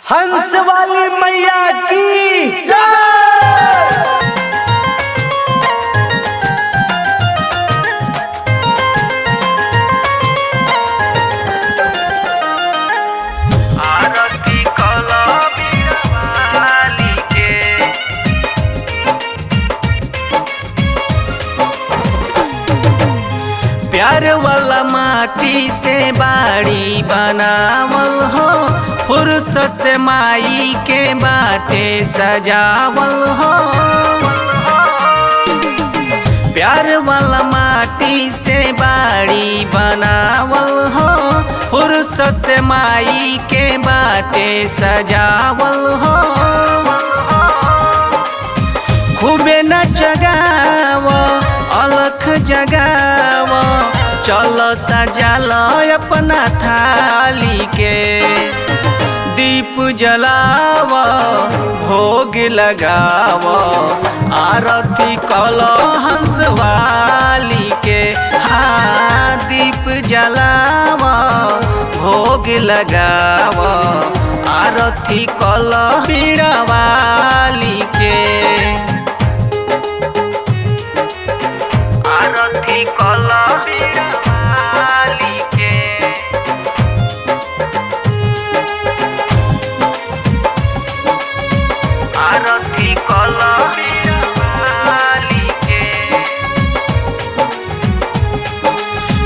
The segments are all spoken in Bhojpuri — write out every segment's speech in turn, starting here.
हंस वाली मैया की जय। आरती कला बीरवाली के प्यार वाला माटी से बाड़ी बनावल हो, फुर्सत से माई के बाटे सजावल हो। प्यार वाला माटी से बाड़ी बनावल हो, फुर्सत से माई के बाटे सजावल हो। खूबे न जगाव अलख जगाव, चलो सजाल अपना थाली के। दीप जलाव भोग लगाव, आरती कलो हंस वाली के। हाँ दीप जलाव भोग लगाव, आरती कलो बीड़ा वाली के। आरती कला बीरवाली के आरती कला बीरवाली के।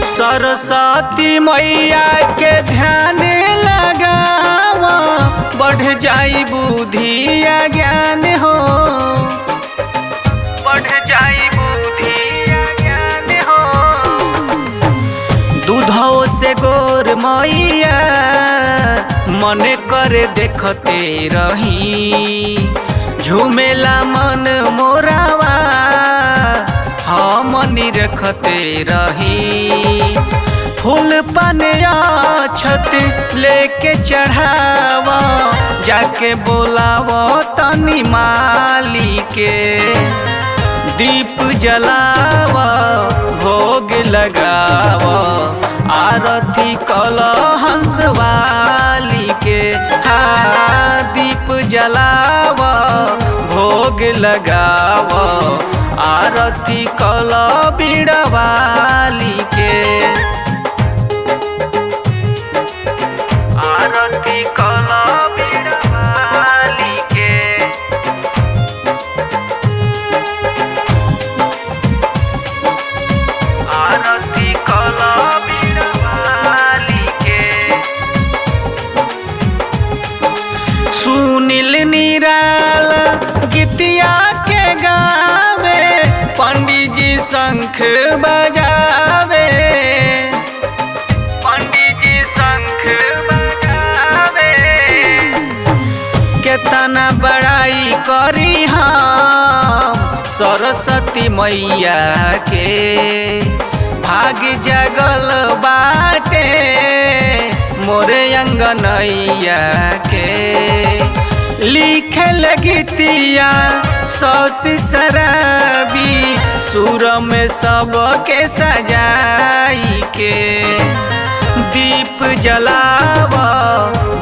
सरस्वती मैया के ध्यान लगावा, बढ़ जाई बुद्धि या ज्ञान हो। बढ़ जाई बुद्धि या ज्ञान हो। दूधो से गोर मैया मन करे देखते रही। झूमेला मन मोरावा हमनी रखते रही। फूल पाने छत लेके चढ़ावा, जाके बोलावो तनी माली के। दीप जलाव भोग लगाव, आरती कलो हंस वाली के। हाँ दीप जलाव भोग लगाव, आरती कलो बीड़ा वाली के। आरती कलो बीड़ा वाली के। आरती कला बीरवाली के। सुनील निराला गीतिया के गावे, पंडित जी शंख बजावे। पंडित जी शंख बजावे। केतना बड़ाई करी हम सरस्वती मैया के। भाग जगल बाटे मोरे अंगनैया के। लिखे गीतिया शशि शराबी, सुर में सबके सजाई के। दीप जलाव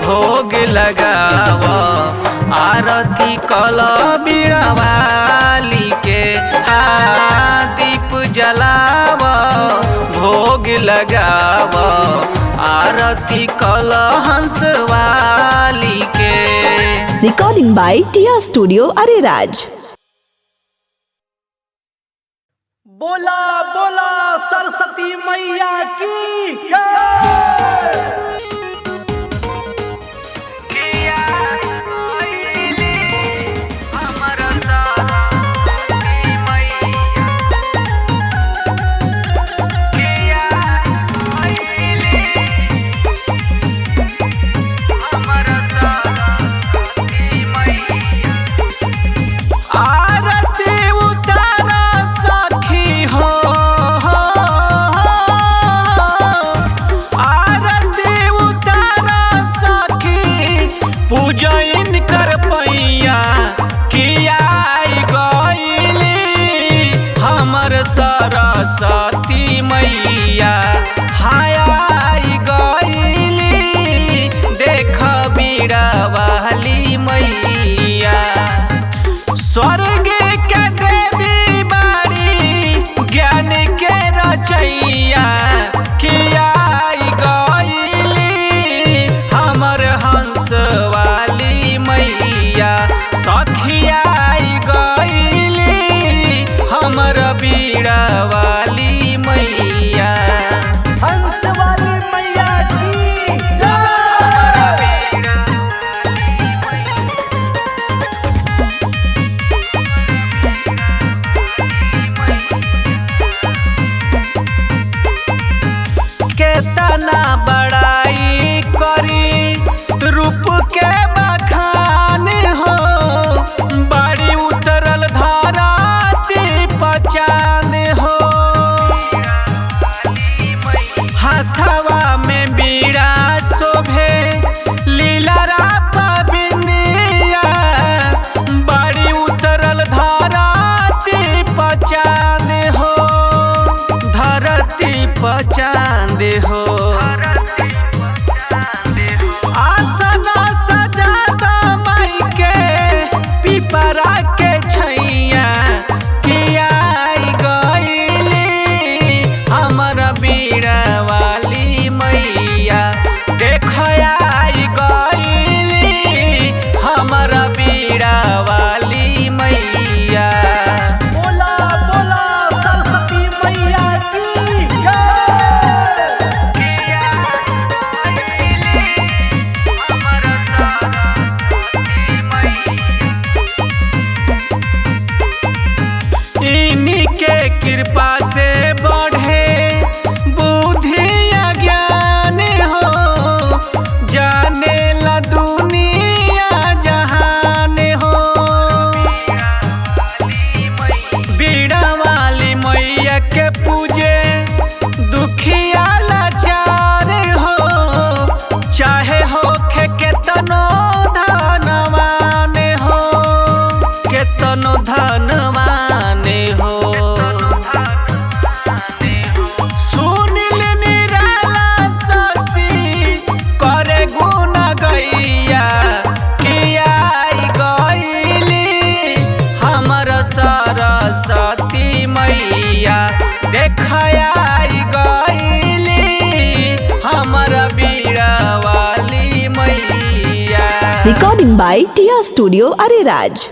भोग लगाव, आरती कलो बीरवाली के। हाँ दीप जलाव भोग लगाव, आरती कलो हंस वाली के। Recording by Tia Studio Ariraj। बोला बोला सरस्वती मैया की जय। पूजन कर पैया किया गईली हमर सरस्वती मैया। हाय गईली देख भी बीड़ा वाली मैया। स्वर्ग के देवी बारी ज्ञान के रचैया किया गईली हमर हंस वाली मैया। सखिया गईली हमर बीड़ा वाली मैया। हंस वाली मैया की जय। केतना बड़ाई करी रूप के बखान हो। बड़ी उतरल धराती पहचान हो। हाथवा में बीड़ा शोभे लीलरा बिंदिया। बड़ी उतरल धराती पहचान हो। धरती पहचान हो। आसना सजादा माई के पिपरा के छैया किया गईली हमर बीड़ा वाली मैया। देखया गईली हमर बीड़ा वाली मैया। बोला बोला सरस्वती मैया की जय। इन्हीं के कृपा से बढ़े बुद्धि ज्ञान हो। जाने ला दुनिया जहान हो। बीड़ा वाली मैया के पूजे दुखिया लाचार हो। चाहे होखे केतनो धनवान हो। केतनो धनवान हो। सुनिल निराला शशि करे गुण गैया किया गईली हमर सरस्वती मैया। देखया गईली हमर बीड़ा वाली मैया। Recording by Tia Studio Ariraj.